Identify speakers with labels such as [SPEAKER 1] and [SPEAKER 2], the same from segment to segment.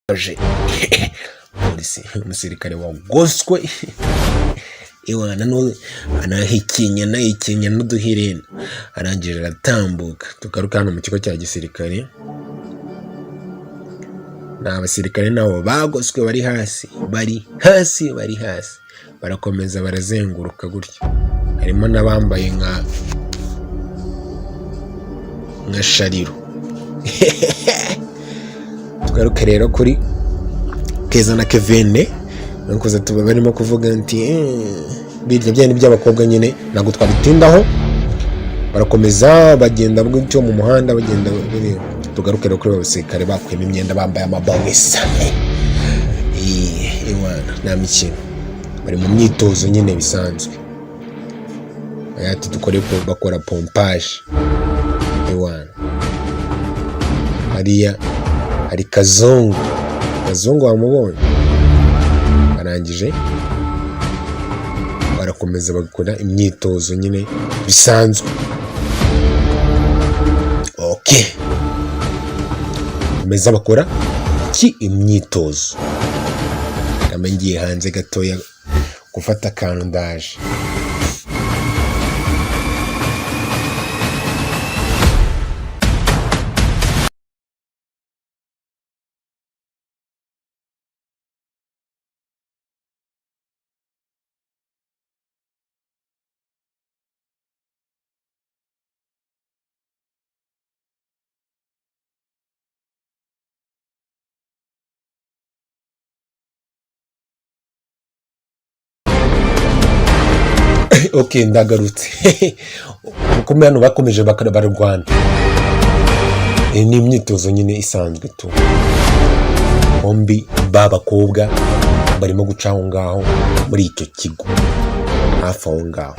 [SPEAKER 1] aje polisi umusirikare wagoswe iwana no anahikinya n'uduhirene arangije aratambuka. Tugaruka hano mu kigo cya gisirikare, n'abasirikare nabo bagoswe bari hasi barakomeza barazenguruka gutya. Harimo n'abambaye nka shariro. Tugaruke rero kuri Keza na Kevin, nukuza tuba barimo kuvuga nti birya byane by'abakobwa nyine ntabwo twabitindaho. Barakomeza bagenda bw'icyo mu muhanda bagenda. Tugaruke rero kuri abasirikare bakwema imyenda bambaye amabawesa. Iwana nta mikino, bari mu myitozo nyine bisanzwe. Ayati dukore bakora pompage. Iwana hari Kazungu wamubonye. Barangije barakomeza bagakora imyitozo nyine bisanzwe. Okay, komeza bakora imyitozo. Kama ngiye hanze gatoya gufata akantu ndaje. Okay, ndagarutse. Uko hano bakomeje bararwana. Ni imyitozo nyine isanzwe tu. Bombi b'abakobwa barimo guca aho ngaho muri icyo kigo, hafi aho ngaho.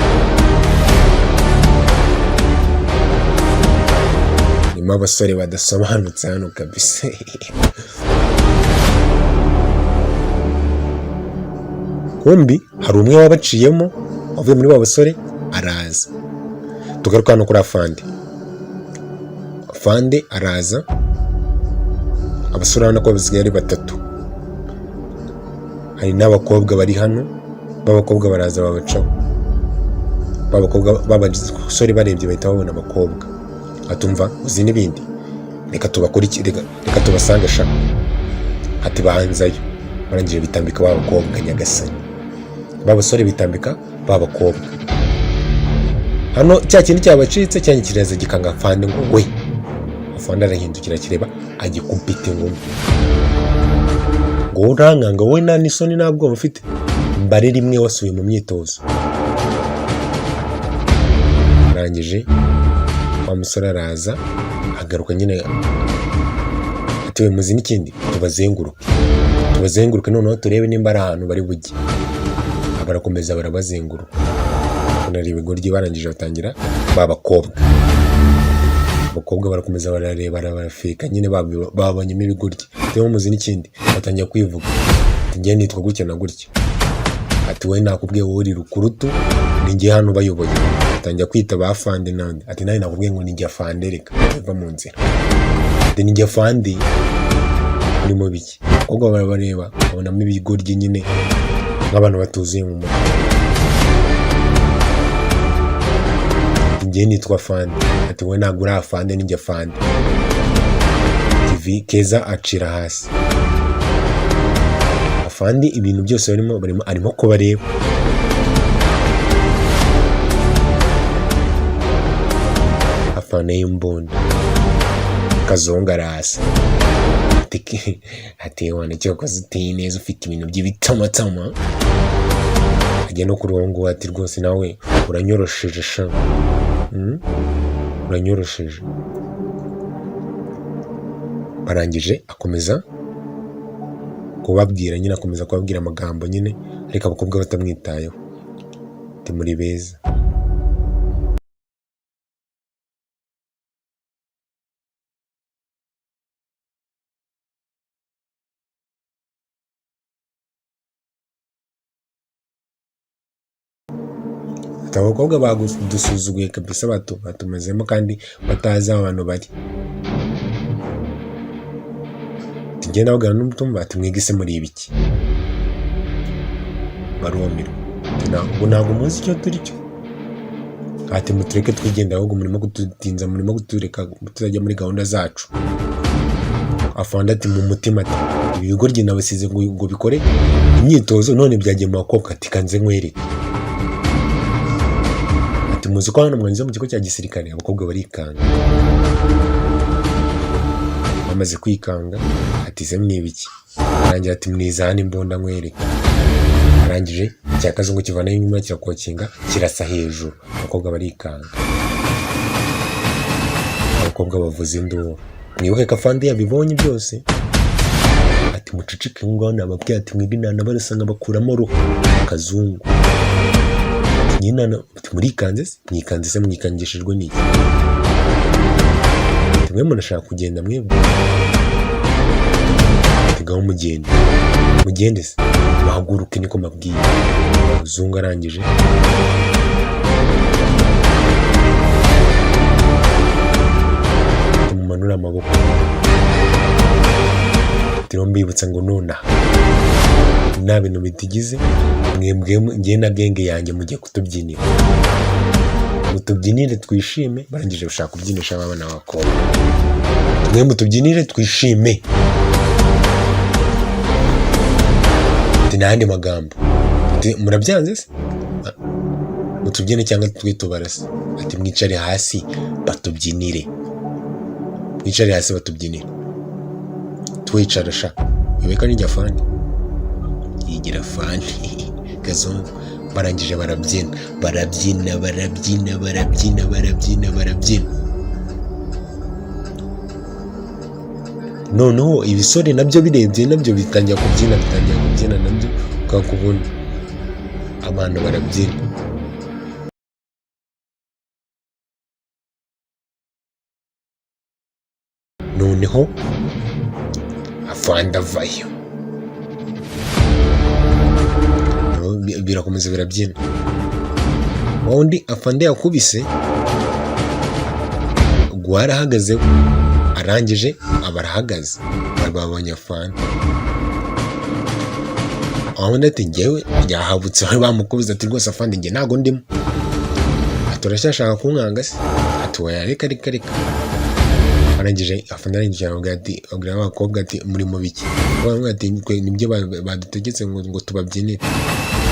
[SPEAKER 1] Nimo abasore badasobanutse hano kabisa. Bombi hari umwe wabaciyemo avuye muri ba basore araza. Tugaruka hano kuri Afande araza. Abasore hano ko basigaye ari batatu. Hari n'abakobwa bari hano, b'abakobwa baraza babacaho. Abasore barebye bahita babona abakobwa. Atumva uzi n'ibindi, reka tubasange sha. Ati bahanzayo. Barangije bitambika b'abakobwa nyagasani. Babasore bitambika b'abakobwa. Hano cya kintu cyabacitse cyane kiraza gikanga Afande ngo we. Afande arahindukira kireba agikumpite ngumbi. Ngo uranganga we nta n'isoni ntabwo ufite. Mbare rimwe wasubiye mu myitozo. Arangije wa musore araza agaruka nyine atiwe muzi n'ikindi tubazenguruke noneho turebe nimba ari ahantu bari bujye. Barakomeza barabazenguruka. Kunari ibigoryi barangije batangira b'abakobwa. Abakobwa barakomeza barareba barafika nyine babonyemo ibigoryi. Tewe muzi n'ikindi batangira kwivuga. Ati ngiye nitwa gutya na gutya. Ati we nakubwiye wowe uri rukurutu ni ngiye hano bayoboye. Batangira kwita ba Afande nande. Ati nawe nakubwiye ngo ni ngiye Afande reka biva mu nzira. Ati ni ngiye Afande ni mu biki. Abakobwa barabareba babonamo ibigoryi nyine nk'abantu batuzuye mu mutwe. Ngiye nitwa Afande. Ati we ntabwo uri Afande ni ngiye Afande. TV Keza acira hasi. Afande ibintu byose arimo ko bareba. Afande y'imbunda. Kazungu arasa. Ati wane cyo koze uteye neza ufite ibintu by'ibitamatama. Ajya no kurongo ati rwose nawe uranyorosheje sha. Uranyorosheje. Barangije akomeza kubabwira nyine, akomeza kubabwira amagambo nyine, ariko abakobwa batamwitayeho. Ati muri beza. Abakobwa bagusuzuguye kabisa, batumezemo kandi batazi aho abantu bari. bagenda bagana n'umutumba ati mwige se muri ibiki, barumirwa ntabwo muzi icyo turi cyo, ati mutureke twigendera ahubwo murimo kututinza, murimo kutureka tutajya muri gahunda zacu. Afande ati mu mutima ati ibi bigoryi nabasize ngo bikore imyitozo none byagiye mu bakobwa, ati kanze nkwereke. Ati muzi ko hano mwanyuze mu kigo cya gisirikare, abakobwa barikanga. Bamaze kwikanga ati se mwibiki, arangira ati mwizane imbunda nkwereke. Arangije icya kazungu kivana inyuma kirakokinga kirasa hejuru, abakobwa barikanga, abakobwa bavuza induru. Mwibuke ko afande yabibonye byose, ati muceceke ngaho nababwiye, ati mwebwe inana barasanga bakuramo roho. Kazungu ati nyinana, ati murikanze se, mwikanze se mwikangishijwe n'iki, ati mwe murashaka kugenda mwebwe, ati ngaho mugende se muhaguruke niko mabwiye. Kazungu arangije mumanura amaboko, tiro mbibutsa ngo nonaha nta bintu bitigize, mwebwe ngiye na genge yanjye mugiye kutubyinira, mutubyinire twishime. Barangije gushaka kubyinisha abana b'abakobwa, mwe mutubyinire twishime. Ati n'ayandi magambo, ati murabyanze se, mutubyine cyangwa twitubarase. Ati mwicare hasi batubyinire, mwicare hasi batubyinire. Twicara sha, wibeka n'ijya fani yigira fani. Kazungu barangije barabyina. Noneho ibisore nabyo birebye nabyo bitangira kubyina nabyo, ukakubona abantu barabyina. Noneho afande avayo, birakomeza birabyina. Undi afande yakubise gwarahagaze, arangije abarahagaze babonye afande. Undi ati njyewe yahabutse, bari bamukubise ati rwose afande njye ntago ndimo, ati uracyashaka kunkanga se, ati oya reka. Arangije afande arangije abwira abakobwa ati muri mu biki, bamwe ati nibyo badutegetse ngo tubabyinire.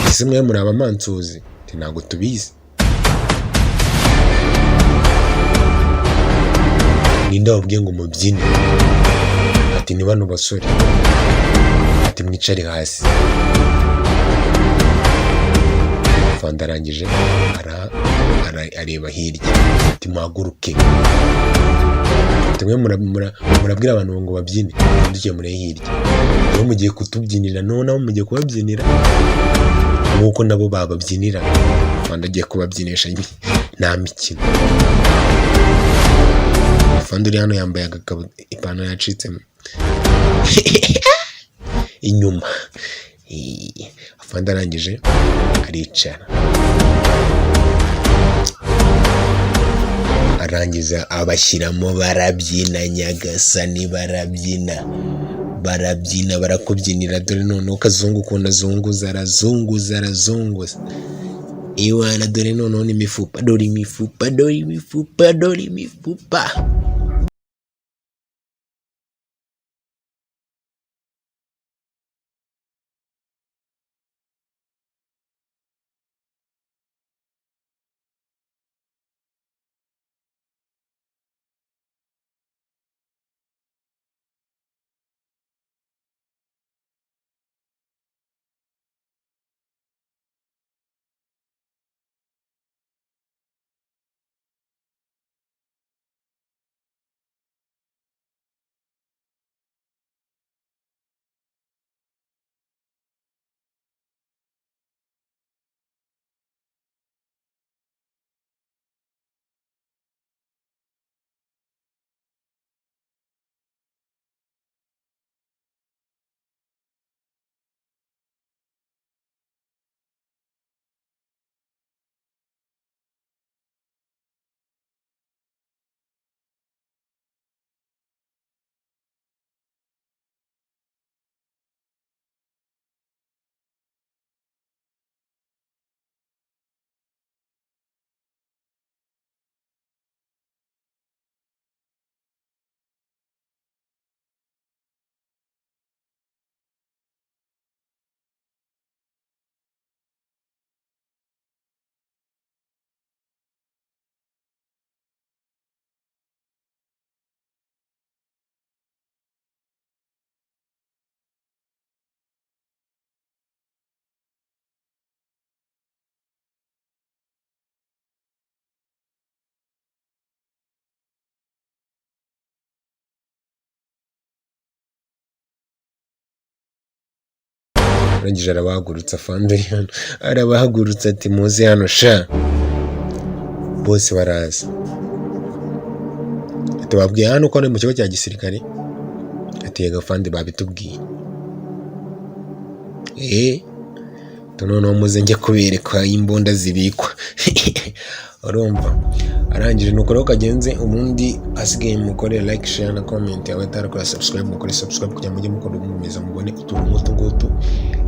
[SPEAKER 1] Ese mwe muri abamansuzi, ati ntago tubizi. Ninde wabwiye ngo mubyine, ati ni bano basore, ati mwicare hasi. Afande arangije areba hirya, ati muhaguruke, ati mwe murabwira abantu ngo babyine, duke muri hirya, mwe mugiye kutubyinira, noneho mugiye kubabyinira nk'uko nabo bababyinira. Afande agiye kubabyinisha nta mikino. Afande uri hano yambaye ipantaro yacitsemo inyuma. Afande arangije aricara, arangiza abashyiramo barabyina. Nyagasani barabyina barakubyinira. Dore noneho Kazungu ukuntu arazunguza iwana, dore noneho n'imifupa, dore imifupa. arangije arabahagurutsa afande hano, arabahagurutsa ati muze hano sha, bose baraza. Tubabwiye hano ko ari mu kigo cya gisirikare, ati yego afande babitubwiye. Noneho muze njye kubereka imbunda zibikwa. Urumva arangije nuko rero kagenze, ubundi asigaye mukore like, share na comment, abatarakora subscribe mukore subscribe kugira ngo mujye mukora mumeza mubone utuntu nk'utu ngutu,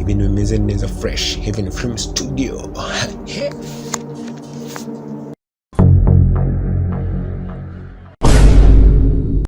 [SPEAKER 1] ibintu bimeze neza fresh, Heaven Film Studio.